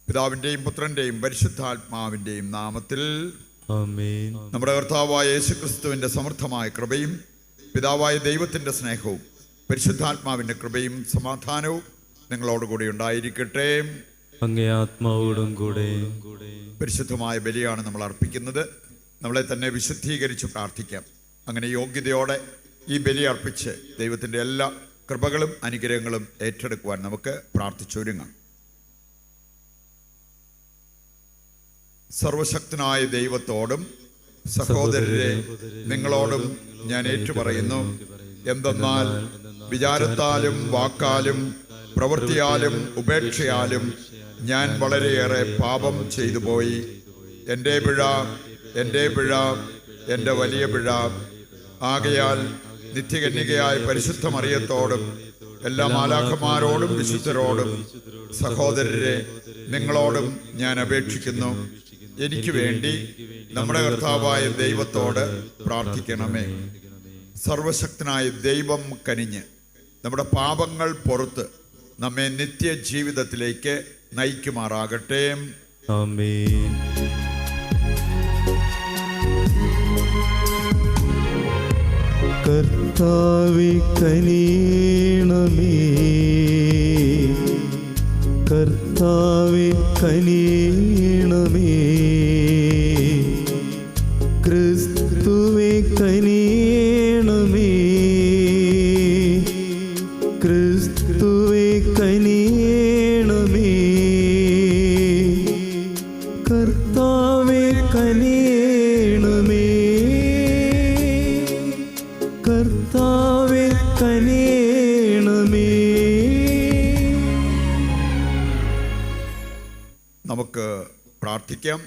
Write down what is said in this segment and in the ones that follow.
പിതാവിൻ്റെയും പുത്രൻ്റെയും പരിശുദ്ധാത്മാവിൻ്റെയും നാമത്തിൽ ആമേൻ. നമ്മുടെ കർത്താവായ യേശുക്രിസ്തുവിൻ്റെ സമൃദ്ധമായ കൃപയും പിതാവായ ദൈവത്തിൻ്റെ സ്നേഹവും പരിശുദ്ധാത്മാവിൻ്റെ കൃപയും സമാധാനവും നിങ്ങളോടുകൂടി ഉണ്ടായിരിക്കട്ടെ. അങ്ങേ ആത്മാവോടും കൂടെ. പരിശുദ്ധമായ ബലിയാണ് നമ്മൾ അർപ്പിക്കുന്നത്. നമ്മളെ തന്നെ വിശുദ്ധീകരിച്ച് പ്രാർത്ഥിക്കാം. അങ്ങനെ യോഗ്യതയോടെ ഈ ബലി അർപ്പിച്ച് ദൈവത്തിൻ്റെ എല്ലാ കൃപകളും അനുഗ്രഹങ്ങളും ഏറ്റെടുക്കുവാൻ നമുക്ക് പ്രാർത്ഥിച്ചൊരുങ്ങാം. സർവശക്തനായ ദൈവത്തോടും സഹോദരരെ നിങ്ങളോടും ഞാൻ ഏറ്റുപറയുന്നു. എന്തെന്നാൽ വിചാരത്താലും വാക്കാലും പ്രവൃത്തിയാലും ഉപേക്ഷയാലും ഞാൻ വളരെയേറെ പാപം ചെയ്തു പോയി. എൻ്റെ പിഴ, എൻ്റെ വലിയ പിഴ. ആകയാൽ നിത്യകന്യകയായ പരിശുദ്ധ മറിയത്തോടും എല്ലാ മാലാഖമാരോടും വിശുദ്ധരോടും സഹോദരരെ നിങ്ങളോടും ഞാൻ അപേക്ഷിക്കുന്നു, എനിക്ക് വേണ്ടി നമ്മുടെ കർത്താവായ ദൈവത്തോട് പ്രാർത്ഥിക്കണമേ. സർവശക്തനായ ദൈവം കനിഞ്ഞ് നമ്മുടെ പാപങ്ങൾ പൊറുത്ത് നമ്മെ നിത്യജീവിതത്തിലേക്ക് നയിക്കുമാറാകട്ടെ. ആമേൻ. കർത്താവേ കനിയണമേ, കർത്താവേ കനിയണമേ, ക്രിസ്തുവേ കനിയണമേ, ക്രിസ്തുവേ കനിയണമേ, കർത്താവേ കനിയണമേ, കർത്താവേ കനിയണമേ. നമുക്ക് പ്രാർത്ഥിക്കാം.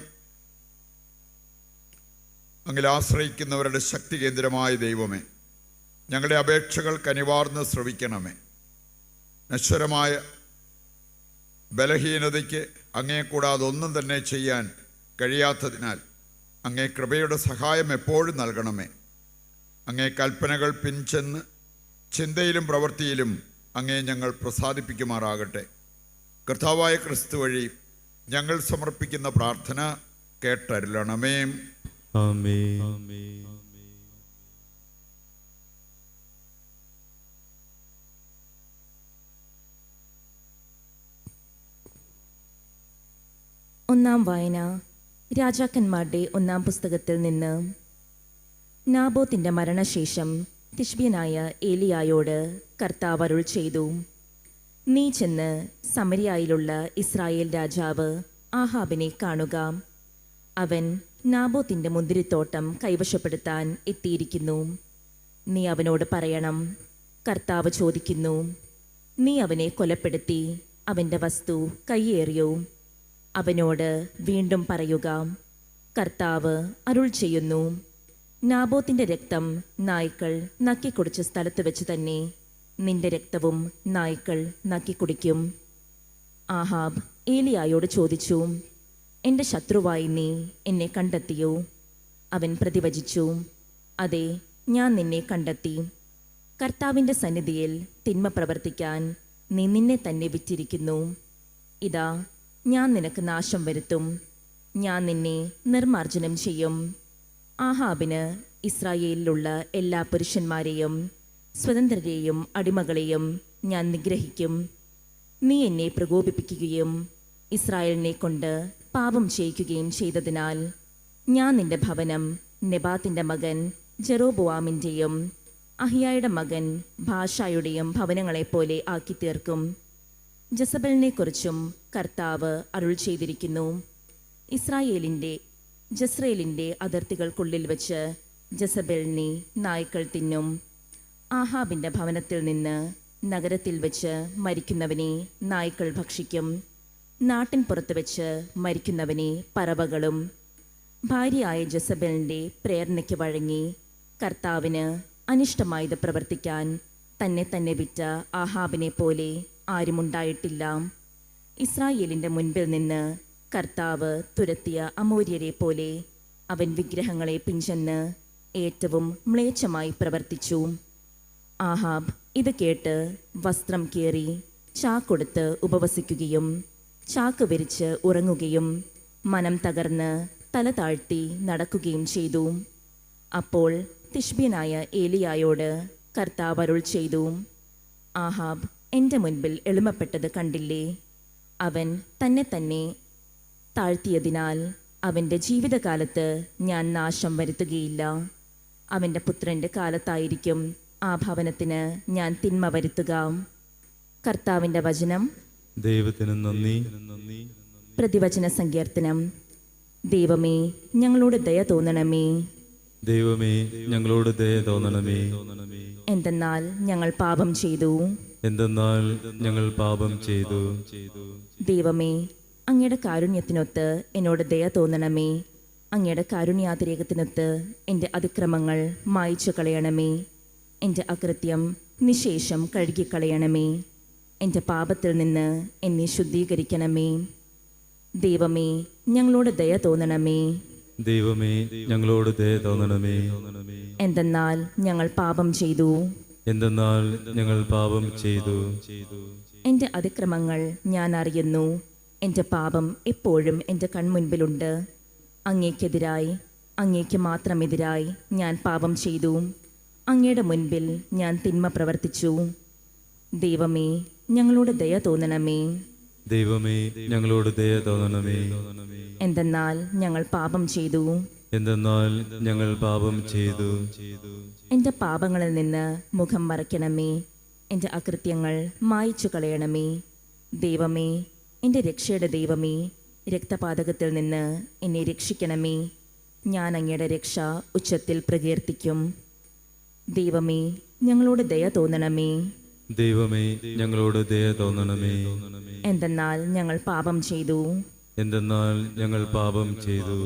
അങ്ങിൽ ആശ്രയിക്കുന്നവരുടെ ശക്തി കേന്ദ്രമായ ദൈവമേ, ഞങ്ങളുടെ അപേക്ഷകൾ കനിവാർന്ന് ശ്രവിക്കണമേ. നശ്വരമായ ബലഹീനതയ്ക്ക് അങ്ങേ കൂടാതെ ഒന്നും തന്നെ ചെയ്യാൻ കഴിയാത്തതിനാൽ അങ്ങേ കൃപയുടെ സഹായം എപ്പോഴും നൽകണമേ. അങ്ങേ കൽപ്പനകൾ പിൻചെന്ന് ചിന്തയിലും പ്രവൃത്തിയിലും അങ്ങേ ഞങ്ങൾ പ്രസാദിപ്പിക്കുമാറാകട്ടെ. കർത്താവായ ക്രിസ്തു വഴി ഞങ്ങൾ സമർപ്പിക്കുന്ന പ്രാർത്ഥന കേട്ടരുളണമേ. ആമേൻ. ഒന്നാം വായന രാജാക്കന്മാരുടെ ഒന്നാം പുസ്തകത്തിൽ നിന്ന്. നാബോത്തിന്റെ മരണശേഷം തിശ്ബ്യനായ ഏലിയായോട് കർത്താവ് അരുൾ ചെയ്തു, നീ ചെന്ന് സമരിയായിലുള്ള ഇസ്രായേൽ രാജാവ് ആഹാബിനെ കാണുക. അവൻ നാബോത്തിന്റെ മുന്തിരിത്തോട്ടം കൈവശപ്പെടുത്താൻ എത്തിയിരിക്കുന്നു. നീ അവനോട് പറയണം, കർത്താവ് ചോദിക്കുന്നു, നീ അവനെ കൊലപ്പെടുത്തി അവൻ്റെ വസ്തു കയ്യേറിയോ? അവനോട് വീണ്ടും പറയുക, കർത്താവ് അരുൾ ചെയ്യുന്നു, നാബോത്തിന്റെ രക്തം നായ്ക്കൾ നക്കിക്കുടിച്ച സ്ഥലത്ത് വെച്ച് തന്നെ നിന്റെ രക്തവും നായ്ക്കൾ നക്കിക്കുടിക്കും. ആഹാബ് ഏലിയായോട് ചോദിച്ചു, എൻ്റെ ശത്രുവായി നീ എന്നെ കണ്ടെത്തിയോ? അവൻ പ്രതിവചിച്ചു, അതെ, ഞാൻ നിന്നെ കണ്ടെത്തി. കർത്താവിൻ്റെ സന്നിധിയിൽ തിന്മ പ്രവർത്തിക്കാൻ നീ നിന്നെ തന്നെ വിറ്റിരിക്കുന്നു. ഇതാ, ഞാൻ നിനക്ക് നാശം വരുത്തും. ഞാൻ നിന്നെ നിർമാർജനം ചെയ്യും. ആഹാബിന് ഇസ്രായേലിലുള്ള എല്ലാ പുരുഷന്മാരെയും സ്വതന്ത്രരെയും അടിമകളെയും ഞാൻ നിഗ്രഹിക്കും. നീ എന്നെ പ്രകോപിപ്പിക്കുകയും ഇസ്രായേലിനെ കൊണ്ട് പാപം ചെയ്യിക്കുകയും ചെയ്തതിനാൽ ഞാൻ നിന്റെ ഭവനം നെബാത്തിന്റെ മകൻ ജെറോബോവാമിൻ്റെയും അഹിയായുടെ മകൻ ബാഷായുടെയും ഭവനങ്ങളെപ്പോലെ ആക്കി തീർക്കും. ജസബലിനെക്കുറിച്ചും കർത്താവ് അരുൾ ചെയ്തിരിക്കുന്നു, ജസ്രയേലിൻ്റെ അതിർത്തികൾക്കുള്ളിൽ വച്ച് ജസബലിനെ നായ്ക്കൾ തിന്നും. ആഹാബിൻ്റെ ഭവനത്തിൽ നിന്ന് നഗരത്തിൽ വെച്ച് മരിക്കുന്നവനെ നായ്ക്കൾ ഭക്ഷിക്കും. നാട്ടിൻ പുറത്ത് വെച്ച് മരിക്കുന്നവനെ പറവകളും. ഭാര്യയായ ജസബലിൻ്റെ പ്രേരണയ്ക്ക് വഴങ്ങി കർത്താവിന് അനിഷ്ടമായത് പ്രവർത്തിക്കാൻ തന്നെ തന്നെ വിറ്റ ആഹാബിനെ പോലെ ആരുമുണ്ടായിട്ടില്ല. ഇസ്രായേലിൻ്റെ മുൻപിൽ നിന്ന് കർത്താവ് തുരത്തിയ അമോര്യരെ പോലെ അവൻ വിഗ്രഹങ്ങളെ പിഞ്ചെന്ന് ഏറ്റവും മ്ലേച്ഛമായി പ്രവർത്തിച്ചു. ആഹാബ് ഇത് കേട്ട് വസ്ത്രം കീറി ചാക്കൊടുത്ത് ഉപവസിക്കുകയും ചാക്ക് വിരിച്ച് ഉറങ്ങുകയും മനം തകർന്ന് തല താഴ്ത്തി നടക്കുകയും ചെയ്തു. അപ്പോൾ തിശ്ബ്യനായ ഏലിയായോട് കർത്താവ് അരുൾ ചെയ്തു, ആഹാബ് എൻ്റെ മുൻപിൽ എളിമപ്പെട്ടത് കണ്ടില്ലേ? അവൻ തന്നെ താഴ്ത്തിയതിനാൽ അവൻ്റെ ജീവിതകാലത്ത് ഞാൻ നാശം വരുത്തുകയില്ല. അവൻ്റെ പുത്രൻ്റെ കാലത്തായിരിക്കും ആ ഭവനത്തിന് ഞാൻ തിന്മ വരുത്തുക. കർത്താവിൻ്റെ വചനം. ദൈവത്തിന് നന്ദി. പ്രതിവചന സങ്കീർത്തനം. ദൈവമേ, ഞങ്ങളോട് ദയ തോന്നണമേ. ദൈവമേ, ഞങ്ങളോട് ദയ തോന്നണമേ. എന്തെന്നാൽ ഞങ്ങൾ പാപം ചെയ്തു. എന്തെന്നാൽ ഞങ്ങൾ പാപം ചെയ്തു. ദൈവമേ, അങ്ങയുടെ കാരുണ്യത്തിനൊത്ത് എന്നോട് ദയ തോന്നണമേ. അങ്ങയുടെ കാരുണ്യാതിരേകത്തിനൊത്ത് എൻ്റെ അതിക്രമങ്ങൾ മായ്ച്ചു കളയണമേ. എൻ്റെ അകൃത്യം നിശേഷം കഴുകിക്കളയണമേ. എൻ്റെ പാപത്തിൽ നിന്ന് എന്നെ ശുദ്ധീകരിക്കണമേ. ദൈവമേ, ഞങ്ങളോട് ദയ തോന്നണമേ. ദൈവമേ, ഞങ്ങളോട് ദയ തോന്നണമേ. എന്തെന്നാൽ ഞങ്ങൾ പാപം ചെയ്തു. എന്തെന്നാൽ ഞങ്ങൾ പാപം ചെയ്തു. എൻ്റെ അതിക്രമങ്ങൾ ഞാൻ അറിയുന്നു. എൻ്റെ പാപം എപ്പോഴും എൻ്റെ കൺമുൻപിലുണ്ട്. അങ്ങേക്കെതിരായി, അങ്ങേക്ക് മാത്രമെതിരായി ഞാൻ പാപം ചെയ്തു. അങ്ങയുടെ മുൻപിൽ ഞാൻ തിന്മ പ്രവർത്തിച്ചു. ദൈവമേ, ഞങ്ങളോട് ദയ തോന്നണമേ. ദൈവമേ, ഞങ്ങളോട് ദയ തോന്നണമേ. എന്തെന്നാൽ ഞങ്ങൾ പാപം ചെയ്തു. എന്തെന്നാൽ ഞങ്ങൾ പാപം ചെയ്തു. എൻ്റെ പാപങ്ങളിൽ നിന്ന് മുഖം മറയ്ക്കണമേ. എൻ്റെ അകൃത്യങ്ങൾ മായ്ച്ചു കളയണമേ. ദൈവമേ, എൻ്റെ രക്ഷയുടെ ദൈവമേ, രക്തപാതകത്തിൽ നിന്ന് എന്നെ രക്ഷിക്കണമേ. ഞാൻ അങ്ങയുടെ രക്ഷ ഉച്ചത്തിൽ പ്രകീർത്തിക്കും. ദൈവമേ, ഞങ്ങളോട് ദയ തോന്നണമേ. ദൈവമേ, ഞങ്ങളോട് ദയ തോന്നണമേ. എന്തെന്നാൽ ഞങ്ങൾ പാപം ചെയ്തു. എന്തെന്നാൽ ഞങ്ങൾ പാപം ചെയ്തു.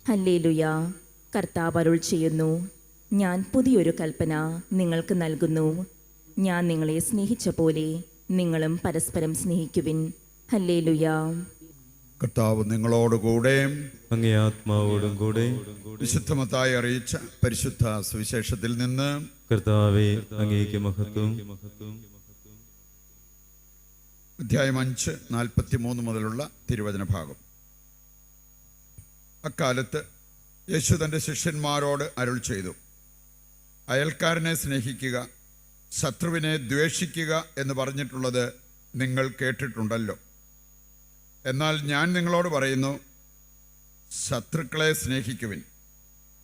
ഹല്ലേലൂയാ. കർത്താവ് അരുൾ ചെയ്യുന്നു, ഞാൻ പുതിയൊരു കൽപ്പന നിങ്ങൾക്ക് നൽകുന്നു. ഞാൻ നിങ്ങളെ സ്നേഹിച്ച പോലെ നിങ്ങളും പരസ്പരം സ്നേഹിക്കുവിൻ. ഹല്ലേലൂയാ. കർത്താവ് നിങ്ങളോടുകൂടെ. അങ്ങേ ആത്മാവോടും കൂടെ. വിശുദ്ധ മത്തായി അറിയിച്ച പരിശുദ്ധ സുവിശേഷത്തിൽ നിന്ന്. കർത്താവേ, അങ്ങേക്ക് മഹത്വം. അധ്യായം 5, 43 മുതലുള്ള തിരുവചന ഭാഗം. അക്കാലത്ത് യേശു തൻ്റെ ശിഷ്യന്മാരോട് അരുൾ ചെയ്തു, അയൽക്കാരനെ സ്നേഹിക്കുക, ശത്രുവിനെ ദ്വേഷിക്കുക എന്ന് പറഞ്ഞിട്ടുള്ളത് നിങ്ങൾ കേട്ടിട്ടുണ്ടല്ലോ. എന്നാൽ ഞാൻ നിങ്ങളോട് പറയുന്നു, ശത്രുക്കളെ സ്നേഹിക്കുവിൻ,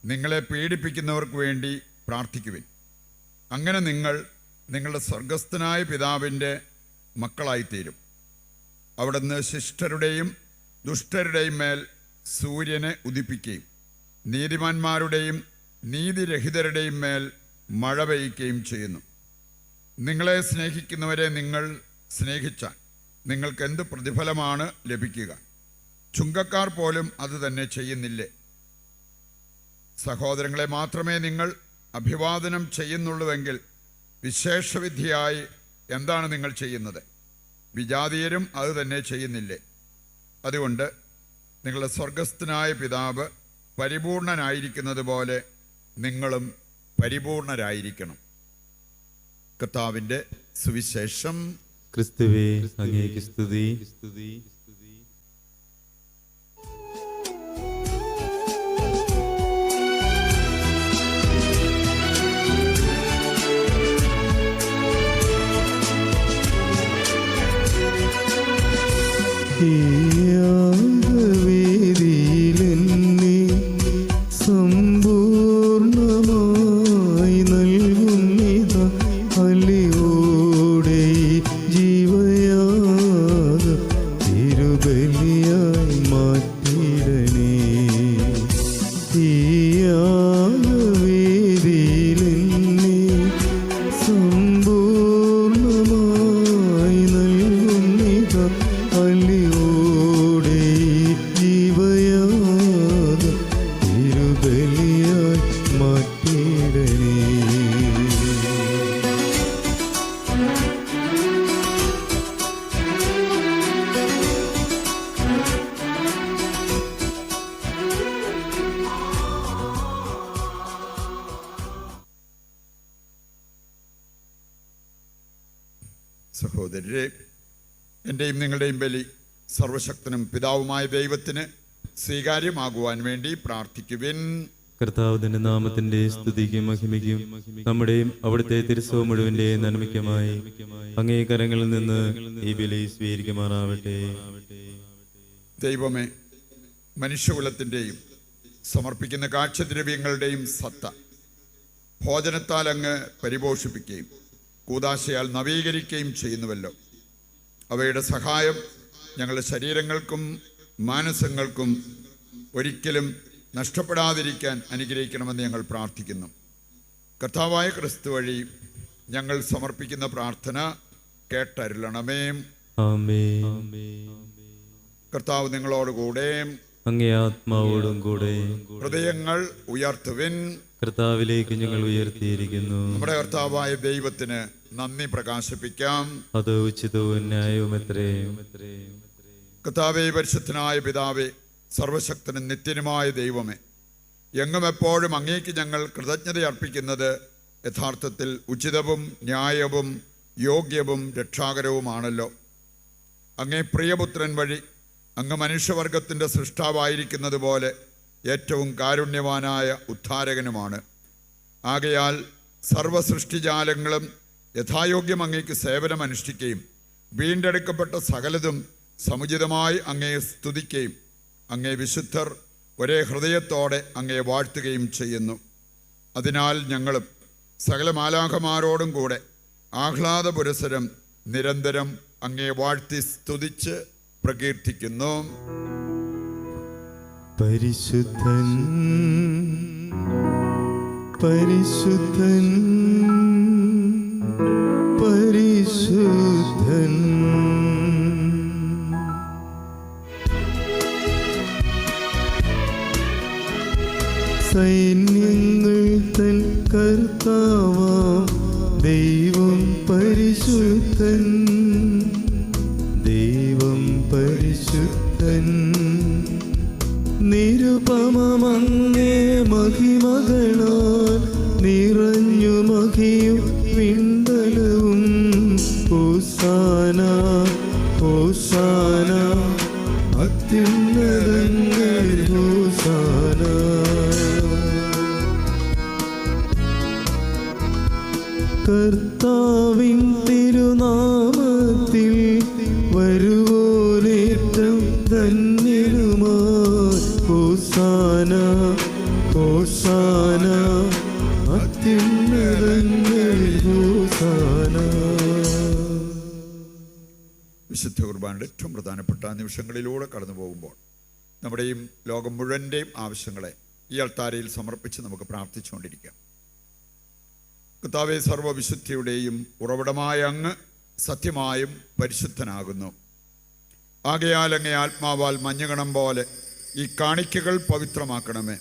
നിങ്ങളെ പീഡിപ്പിക്കുന്നവർക്ക് വേണ്ടി പ്രാർത്ഥിക്കുവിൻ. അങ്ങനെ നിങ്ങൾ നിങ്ങളുടെ സ്വർഗസ്ഥനായ പിതാവിൻ്റെ മക്കളായിത്തീരും. അവിടുന്ന് ശിഷ്ടരുടെയും ദുഷ്ടരുടെയും മേൽ സൂര്യനെ ഉദിപ്പിക്കുകയും നീതിമാന്മാരുടെയും നീതിരഹിതരുടെയും മേൽ മഴ പെയ്യുകയും ചെയ്യുന്നു. നിങ്ങളെ സ്നേഹിക്കുന്നവരെ നിങ്ങൾ സ്നേഹിച്ചാൽ നിങ്ങൾക്ക് എന്ത് പ്രതിഫലമാണ് ലഭിക്കുക? ചുങ്കക്കാർ പോലും അത് തന്നെ ചെയ്യുന്നില്ലേ? സഹോദരങ്ങളെ മാത്രമേ നിങ്ങൾ അഭിവാദനം ചെയ്യുന്നുള്ളൂവെങ്കിൽ വിശേഷവിധിയായി എന്താണ് നിങ്ങൾ ചെയ്യുന്നത്? വിജാതീയരും അത് തന്നെ ചെയ്യുന്നില്ലേ? അതുകൊണ്ട് നിങ്ങളുടെ സ്വർഗസ്ഥനായ പിതാവ് പരിപൂർണനായിരിക്കുന്നത് പോലെ നിങ്ങളും പരിപൂർണരായിരിക്കണം. കർത്താവിൻ്റെ സുവിശേഷം. ക്രിസ്തുവേ, അങ്ങേക്ക് സ്തുതി. ീലെന്നെ സമ്പൂർണമായി നൽകുന്നിത അലിയോടെ ജീവയാഗ തിരുബലിയായി മാറ്റിടണേ. യാഗവേദിയിലെന്നെ സമ്പൂർണമായി നൽകുന്നിത അലിയോടെ ജീവയാഗ തിരുബലിയായി മാറ്റിടണേ. സഹോദരരെ, എൻ്റെയും നിങ്ങളുടെയും ബലി സർവശക്തനും പിതാവുമായ ദൈവത്തിന് സ്വീകാര്യമാകുവാൻ വേണ്ടി പ്രാർത്ഥിക്കുവിൻ. കർത്താവ് തന്റെ നാമത്തിന്റെ സ്തുതിക്കും മഹിമയ്ക്കും നമ്മുടെയും അവിടുത്തെ തിരുസഭ മുഴുവന്റെ നന്മയ്ക്കുമായി അങ്ങേ കരങ്ങളിൽ നിന്ന് ഈ ബലി സ്വീകരിക്കുമാറാവട്ടെ. ദൈവമേ, മനുഷ്യകുലത്തിൻ്റെയും സമർപ്പിക്കുന്ന കാഴ്ചദ്രവ്യങ്ങളുടെയും സത്ത ഭോജനത്താൽ അങ്ങ് പരിപോഷിപ്പിക്കുകയും കൂദാശയാൽ നവീകരിക്കുകയും ചെയ്യുന്നുവല്ലോ. അവയുടെ സഹായം ഞങ്ങളുടെ ശരീരങ്ങൾക്കും മാനസങ്ങൾക്കും ഒരിക്കലും നഷ്ടപ്പെടാതിരിക്കാൻ അനുഗ്രഹിക്കണമെന്ന് ഞങ്ങൾ പ്രാർത്ഥിക്കുന്നു. കർത്താവായ ക്രിസ്തു വഴി ഞങ്ങൾ സമർപ്പിക്കുന്ന പ്രാർത്ഥന കേട്ടരുളണമേ. ആമേൻ. കർത്താവ് നിങ്ങളോടുകൂടെ, അങ്ങേ ആത്മാവോടും കൂടെ. ഹൃദയങ്ങൾ ഉയർത്തുവിൻ. കർത്താവിലേക്ക് ഞങ്ങൾ ഉയർത്തിയിരിക്കുന്നു. നമ്മുടെ കർത്താവായ ദൈവത്തിന് നന്ദി പ്രകാശിപ്പിക്കാം. അത് ഉചിതവും ന്യായവുമത്രേ. കർത്താവേ, പരിശുദ്ധനായ പിതാവേ, സർവശക്തനും നിത്യനുമായ ദൈവമേ, എങ്ങും എപ്പോഴും അങ്ങേക്ക് ഞങ്ങൾ കൃതജ്ഞത അർപ്പിക്കുന്നത് യഥാർത്ഥത്തിൽ ഉചിതവും ന്യായവും യോഗ്യവും രക്ഷാകരവുമാണല്ലോ. അങ്ങേ പ്രിയപുത്രൻ വഴി അങ്ങ് മനുഷ്യവർഗത്തിൻ്റെ സൃഷ്ടാവായിരിക്കുന്നത് പോലെ ഏറ്റവും കാരുണ്യവാനായ ഉദ്ധാരകനുമാണ്. ആകയാൽ സർവസൃഷ്ടിജാലങ്ങളും യഥായോഗ്യം അങ്ങേക്ക് സേവനമനുഷ്ഠിക്കുകയും വീണ്ടെടുക്കപ്പെട്ട സകലതും സമുചിതമായി അങ്ങയെ സ്തുതിക്കുകയും അങ്ങേ വിശുദ്ധർ ഒരേ ഹൃദയത്തോടെ അങ്ങയെ വാഴ്ത്തുകയും ചെയ്യുന്നു. അതിനാൽ ഞങ്ങളും സകല മാലാഖമാരോടും കൂടെ ആഹ്ലാദപുരസരം നിരന്തരം അങ്ങയെ വാഴ്ത്തി സ്തുതിച്ച് പ്രകീർത്തിക്കുന്നു. പരിശുദ്ധൻ പരിശുദ്ധൻ പരിശുദ്ധൻ. സൈന്യങ്ങൾ തൻ കർത്താവാം ദൈവം പരിശുദ്ധൻ. ദൈവം പരിശുദ്ധൻ. നിരുപമമങ്ങേ മഹിമകളാൽ നിറഞ്ഞു മഹിയും വിണ്ടലവും. ഹോസാന ഹോസാന അത്യുന്നതങ്ങളിൽ ഹോസാന. കർത്താവിൻ തിരുനാമത്തിൽ വരുവോരേറ്റം ധന്യനുമായി. ഹോസാന ഹോസാന അത്യുന്നതങ്ങളിൽ ഹോസാന. വിശുദ്ധ കുർബാനയുടെ ഏറ്റവും പ്രധാനപ്പെട്ട നിമിഷങ്ങളിലൂടെ കടന്നു പോകുമ്പോൾ നമ്മുടെയും ലോകം മുഴുവൻ്റെയും ആവശ്യങ്ങളെ ഈ അൾത്താരയിൽ സമർപ്പിച്ച് നമുക്ക് പ്രാർത്ഥിച്ചുകൊണ്ടിരിക്കാം. കർത്താവേ, സർവ്വവിശുദ്ധിയുടെയും ഉറവിടമായ അങ്ങ് സത്യമായും പരിശുദ്ധനാകുന്നു. ആകയാൽ അങ്ങേ ആത്മാവാൽ മഞ്ഞുകണം പോലെ ഈ കാണിക്കകൾ പവിത്രമാക്കണമേ.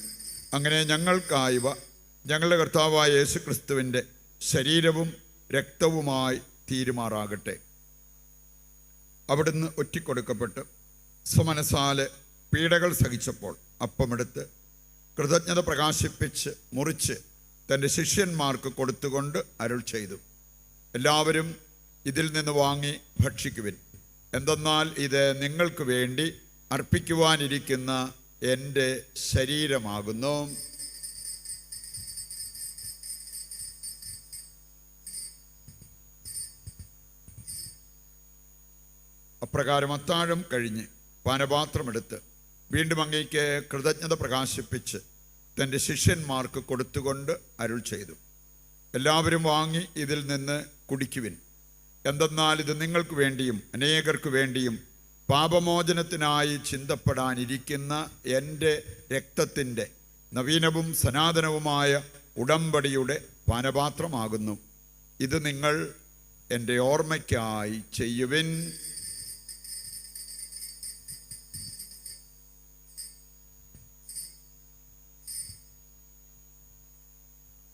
അങ്ങനെ ഞങ്ങൾക്കായവ ഞങ്ങളുടെ കർത്താവായ യേശുക്രിസ്തുവിൻ്റെ ശരീരവും രക്തവുമായി തീരുമാറാകട്ടെ. അവിടുന്ന് ഒറ്റിക്കൊടുക്കപ്പെട്ട് സ്വമനസാലെ പീഡകൾ സഹിച്ചപ്പോൾ അപ്പമെടുത്ത് കൃതജ്ഞത പ്രകാശിപ്പിച്ച് മുറിച്ച് തൻ്റെ ശിഷ്യന്മാർക്ക് കൊടുത്തുകൊണ്ട് അരുൾ ചെയ്തു, എല്ലാവരും ഇതിൽ നിന്ന് വാങ്ങി ഭക്ഷിക്കുവിൻ. എന്തെന്നാൽ ഇത് നിങ്ങൾക്ക് വേണ്ടി അർപ്പിക്കുവാനിരിക്കുന്ന എൻ്റെ ശരീരമാകുന്നു. അപ്രകാരം അത്താഴം കഴിഞ്ഞ് പാനപാത്രമെടുത്ത് വീണ്ടും അങ്ങേക്ക് കൃതജ്ഞത പ്രകാശിപ്പിച്ച് തൻ്റെ ശിഷ്യന്മാർക്ക് കൊടുത്തുകൊണ്ട് അരുൾ ചെയ്തു, എല്ലാവരും വാങ്ങി ഇതിൽ നിന്ന് കുടിക്കുവിൻ. എന്തെന്നാൽ ഇത് നിങ്ങൾക്ക് വേണ്ടിയും അനേകർക്ക് വേണ്ടിയും പാപമോചനത്തിനായി ചിന്തപ്പെടാനിരിക്കുന്ന എൻ്റെ രക്തത്തിൻ്റെ നവീനവും സനാതനവുമായ ഉടമ്പടിയുടെ പാനപാത്രമാകുന്നു. ഇത് നിങ്ങൾ എൻ്റെ ഓർമ്മയ്ക്കായി ചെയ്യുവിൻ.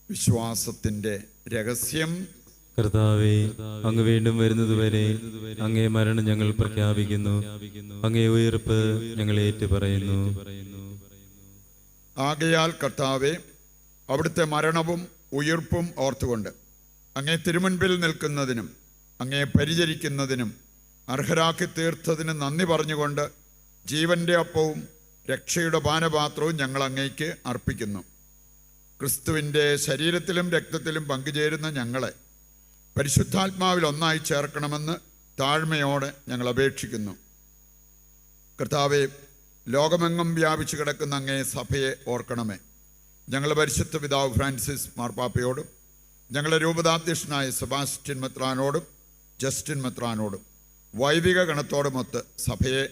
വിശ്വാസത്തിൻ്റെ രഹസ്യം. കർത്താവേ, അങ്ങ് വീണ്ടും വരുന്നതുവരെ അങ്ങേ മരണം ഞങ്ങൾ പ്രഖ്യാപിക്കുന്നു. അങ്ങേ ഉയർപ്പ് ഞങ്ങൾ ഏറ്റുപറയുന്നു. ആകയാൽ കർത്താവേ, അവിടുത്തെ മരണവും ഉയിർപ്പും ഓർത്തുകൊണ്ട് അങ്ങേ തിരുമുൻപിൽ നിൽക്കുന്നതിനും അങ്ങേ പരിചരിക്കുന്നതിനും അർഹരാക്കി തീർത്തതിന് നന്ദി പറഞ്ഞുകൊണ്ട് ജീവൻ്റെ അപ്പവും രക്ഷയുടെ പാനപാത്രവും ഞങ്ങൾ അങ്ങേക്ക് അർപ്പിക്കുന്നു. ക്രിസ്തുവിൻ്റെ ശരീരത്തിലും രക്തത്തിലും പങ്കുചേരുന്ന ഞങ്ങളെ പരിശുദ്ധാത്മാവിൽ ഒന്നായി ചേർക്കണമെന്ന് താഴ്മയോടെ ഞങ്ങൾ അപേക്ഷിക്കുന്നു. കർത്താവെ, ലോകമെങ്ങും വ്യാപിച്ചു കിടക്കുന്ന അങ്ങേ സഭയെ ഓർക്കണമേ. ഞങ്ങളുടെ പരിശുദ്ധ പിതാവ് ഫ്രാൻസിസ് മാർപ്പാപ്പയോടും ഞങ്ങളുടെ രൂപതാധ്യക്ഷനായ സെബാസ്റ്റ്യൻ മെത്രാനോടും ജസ്റ്റിൻ മെത്രാനോടും വൈദിക ഗണത്തോടുമൊത്ത് സഭയെ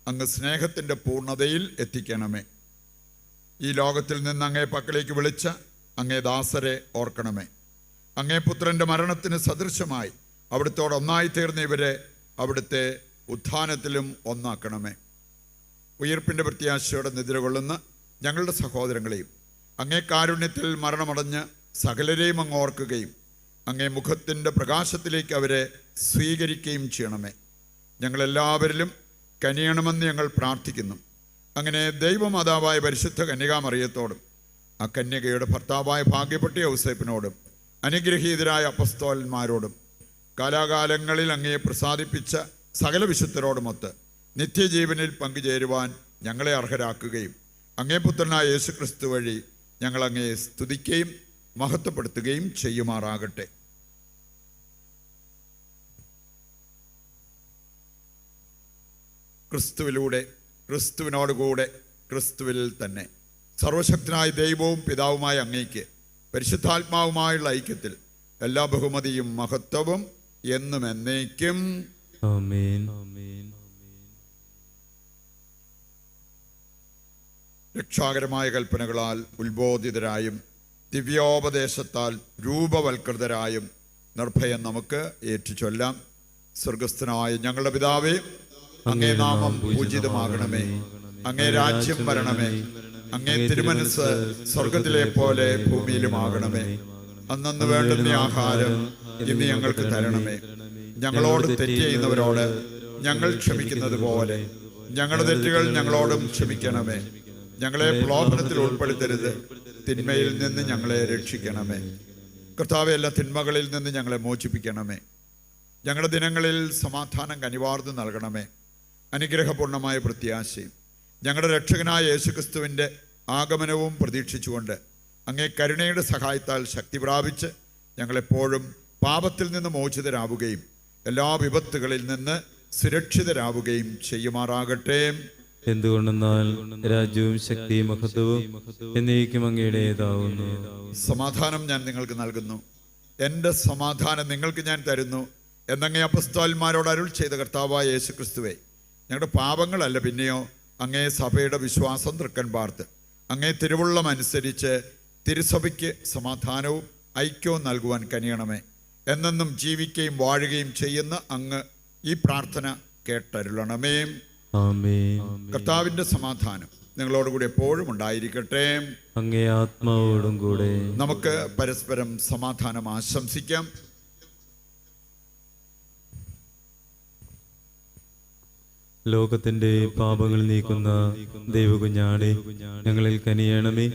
അങ്ങ് സ്നേഹത്തിൻ്റെ പൂർണ്ണതയിൽ എത്തിക്കണമേ. ഈ ലോകത്തിൽ നിന്ന് അങ്ങേ പക്കലേക്ക് വിളിച്ച അങ്ങേ ദാസരെ ഓർക്കണമേ. അങ്ങേ പുത്രൻ്റെ മരണത്തിന് സദൃശമായി അവിടുത്തോട് ഒന്നായി തീർന്ന ഇവരെ അവിടുത്തെ ഉത്ഥാനത്തിലും ഒന്നാക്കണമേ. ഉയിർപ്പിൻ്റെ പ്രത്യാശയോടെ നിദ്ര കൊള്ളുന്ന ഞങ്ങളുടെ സഹോദരങ്ങളെയും അങ്ങേ കാരുണ്യത്തിൽ മരണമടഞ്ഞ് സകലരെയും അങ്ങ് ഓർക്കുകയും അങ്ങേ മുഖത്തിൻ്റെ പ്രകാശത്തിലേക്ക് അവരെ സ്വീകരിക്കുകയും ചെയ്യണമേ. ഞങ്ങളെല്ലാവരിലും കനിയണമെന്ന് ഞങ്ങൾ പ്രാർത്ഥിക്കുന്നു. അങ്ങനെ ദൈവമാതാവായ പരിശുദ്ധ കന്യകാമറിയത്തോടും ആ കന്യകയുടെ ഭർത്താവായ ഭാഗ്യപ്പെട്ട ഔസേപ്പിനോടും അനുഗ്രഹീതരായ അപ്പസ്തോലന്മാരോടും കാലാകാലങ്ങളിൽ അങ്ങയെ പ്രസാദിപ്പിച്ച സകല വിശുദ്ധരോടുമൊത്ത് നിത്യജീവനിൽ പങ്കുചേരുവാൻ ഞങ്ങളെ അർഹരാക്കുകയും അങ്ങേ പുത്രനായ യേശുക്രിസ്തു വഴി ഞങ്ങൾ അങ്ങയെ സ്തുതിക്കുകയും മഹത്വപ്പെടുത്തുകയും ചെയ്യുമാറാകട്ടെ. ക്രിസ്തുവിലൂടെ, ക്രിസ്തുവിനോടുകൂടെ, ക്രിസ്തുവിൽ തന്നെ സർവശക്തനായ ദൈവവും പിതാവുമായ അങ്ങേക്ക് പരിശുദ്ധാത്മാവുമായുള്ള ഐക്യത്തിൽ എല്ലാ ബഹുമതിയും മഹത്വവും എന്നും എന്നേക്കും ആമേൻ. രക്ഷാകരമായ കൽപ്പനകളാൽ ഉത്ബോധിതരായും ദിവ്യോപദേശത്താൽ രൂപവൽകൃതരായും നിർഭയം നമുക്ക് ഏറ്റുചൊല്ലാം. സ്വർഗസ്ഥനായ ഞങ്ങളുടെ പിതാവേ, അങ്ങേ നാമം പൂജിതമാകണമേ. അങ്ങേ രാജ്യം വരണമേ. അങ്ങേ തിരുമനസ് സ്വർഗത്തിലെ പോലെ ഭൂമിയിലുമാകണമേ. അന്നന്ന് വേണ്ടുന്ന ആഹാരം ഇന്ന് ഞങ്ങൾക്ക് തരണമേ. ഞങ്ങളോട് തെറ്റ് ചെയ്യുന്നവരോട് ഞങ്ങൾ ക്ഷമിക്കുന്നത് പോലെ ഞങ്ങളുടെ തെറ്റുകൾ ഞങ്ങളോടും ക്ഷമിക്കണമേ. ഞങ്ങളെ പ്രലോഭനത്തിൽ ഉൾപ്പെടുത്തരുത്, തിന്മയിൽ നിന്ന് ഞങ്ങളെ രക്ഷിക്കണമേ. കർത്താവേ, എല്ലാ തിന്മകളിൽ നിന്ന് ഞങ്ങളെ മോചിപ്പിക്കണമേ. ഞങ്ങളുടെ ദിനങ്ങളിൽ സമാധാനം കനിവാർന്ന് നൽകണമേ. അനുഗ്രഹപൂർണമായ പ്രത്യാശയും ഞങ്ങളുടെ രക്ഷകനായ യേശുക്രിസ്തുവിൻ്റെ ആഗമനവും പ്രതീക്ഷിച്ചുകൊണ്ട് അങ്ങേ കരുണയുടെ സഹായത്താൽ ശക്തി പ്രാപിച്ച് ഞങ്ങളെപ്പോഴും പാപത്തിൽ നിന്ന് മോചിതരാവുകയും എല്ലാ വിപത്തുകളിൽ നിന്ന് സുരക്ഷിതരാവുകയും ചെയ്യുമാറാകട്ടെ. എന്തുകൊണ്ടെന്നാൽ രാജ്യവും ശക്തിയും മഹത്വവും എന്നേക്കും അങ്ങയുടേതാവുന്നു. സമാധാനം ഞാൻ നിങ്ങൾക്ക് നൽകുന്നു, എൻ്റെ സമാധാനം നിങ്ങൾക്ക് ഞാൻ തരുന്നു എന്നങ്ങേ അപ്പസ്തോലന്മാരോട് അരുൾ ചെയ്ത കർത്താവായ യേശുക്രിസ്തുവേ, ഞങ്ങളുടെ പാപങ്ങളല്ല പിന്നെയോ അങ്ങേ സഭയുടെ വിശ്വാസം തൃക്കൻ പാർത്ത് അങ്ങേ തിരുവുള്ളം അനുസരിച്ച് തിരുസഭയ്ക്ക് സമാധാനവും ഐക്യവും നൽകുവാൻ കനിയണമേ. എന്നെന്നും ജീവിക്കുകയും വാഴുകയും ചെയ്യുന്ന അങ്ങ് ഈ പ്രാർത്ഥന കേട്ടരുളണമേ. ആമേൻ. കർത്താവിൻ്റെ സമാധാനം നിങ്ങളോടുകൂടി എപ്പോഴും ഉണ്ടായിരിക്കട്ടെ. അങ്ങേ ആത്മാവോടും കൂടെ. നമുക്ക് പരസ്പരം സമാധാനം ആശംസിക്കാം. ലോകത്തിന്റെ പാപങ്ങൾ നീക്കുന്ന ദൈവകുഞ്ഞാടെ ഞങ്ങളിൽ കനിയണമേ.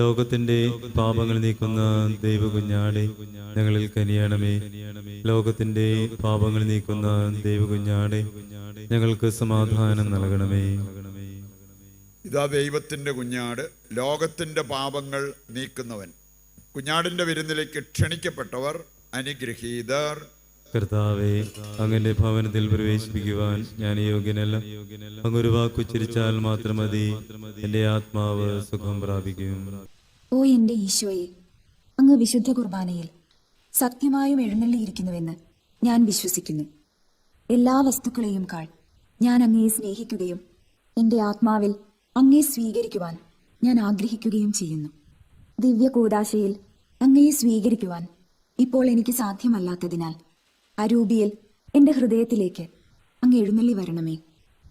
ലോകത്തിന്റെ പാപങ്ങൾ നീക്കുന്ന ദൈവകുഞ്ഞാടെ ഞങ്ങളിൽ കനിയണമേ. ലോകത്തിന്റെ പാപങ്ങൾ നീക്കുന്ന ദൈവകുഞ്ഞാടെ ഞങ്ങൾക്ക് സമാധാനം നൽകണമേ. ഇതാ ദൈവത്തിൻ്റെ കുഞ്ഞാട്, ലോകത്തിൻ്റെ പാപങ്ങൾ നീക്കുന്നവൻ. കുഞ്ഞാടിൻ്റെ വിരുന്നിലേക്ക് ക്ഷണിക്കപ്പെട്ടവർ അനുഗ്രഹീതർ. കർത്താവേ, അങ്ങന്റെ ഭവനത്തിൽ പ്രവേശിപ്പിക്കുവാൻ ഞാൻ യോഗ്യനല്ല. അങ്ങൊരു വാക്കുച്ചരിച്ചാൽ മാത്രം മതി, എന്റെ ആത്മാവ് സുഖം പ്രാപിക്കും. ഓ എന്റെ ഈശോയെ, അങ്ങ് വിശുദ്ധ കുർബാനയിൽ സത്യമായും എഴുന്നള്ളിയിരിക്കുന്നുവെന്ന് ഞാൻ വിശ്വസിക്കുന്നു. എല്ലാ വസ്തുക്കളെയും കാൾ ഞാൻ അങ്ങയെ സ്നേഹിക്കുകയും എൻ്റെ ആത്മാവിൽ അങ്ങയെ സ്വീകരിക്കുവാൻ ഞാൻ ആഗ്രഹിക്കുകയും ചെയ്യുന്നു. ദിവ്യ കൂദാശയിൽ അങ്ങയെ സ്വീകരിക്കുവാൻ ഇപ്പോൾ എനിക്ക് സാധ്യമല്ലാത്തതിനാൽ അരൂപിയിൽ എൻ്റെ ഹൃദയത്തിലേക്ക് അങ്ങ് എഴുന്നള്ളി വരണമേ.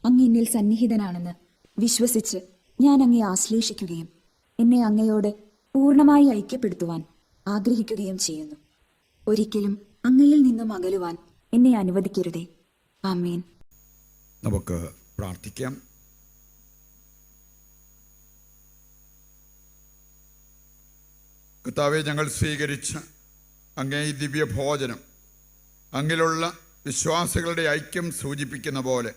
അങ്ങ് എന്നിൽ സന്നിഹിതനാണെന്ന് വിശ്വസിച്ച് ഞാൻ അങ്ങയെ ആശ്ലേഷിക്കുകയും എന്നെ അങ്ങയോട് പൂർണ്ണമായി ഐക്യപ്പെടുത്തുവാൻ ആഗ്രഹിക്കുകയും ചെയ്യുന്നു. ഒരിക്കലും അങ്ങയിൽ നിന്നും അകലുവാൻ എന്നെ അനുവദിക്കരുതേ. ആമേൻ. നമുക്ക് പ്രാർത്ഥിക്കാം. കർത്താവെ, ഞങ്ങൾ സ്വീകരിച്ച അങ്ങേ ഈ ദിവ്യഭോജനം അങ്ങിലുള്ള വിശ്വാസികളുടെ ഐക്യം സൂചിപ്പിക്കുന്ന പോലെ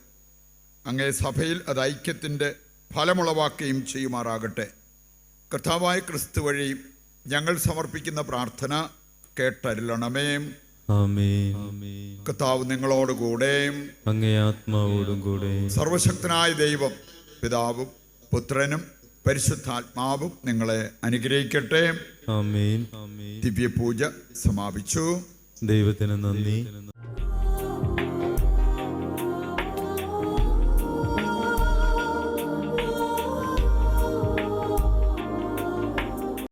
അങ്ങേ സഭയിൽ അത് ഐക്യത്തിൻ്റെ ഫലമുളവാക്കുകയും ചെയ്യുമാറാകട്ടെ. കർത്താവായ ക്രിസ്തു വഴി ഞങ്ങൾ സമർപ്പിക്കുന്ന പ്രാർത്ഥന കേട്ടരുളണമേ. ആമേൻ. കർത്താവ് നിങ്ങളോടുകൂടെ, അങ്ങേ ആത്മാവോടും കൂടെ. സർവശക്തനായ ദൈവം പിതാവും പുത്രനും പരിശുദ്ധാത്മാവും നിങ്ങളെ അനുഗ്രഹിക്കട്ടെ. ആമേൻ. ദിവ്യപൂജ സമാപിച്ചു. ദൈവത്തിന് നന്ദി.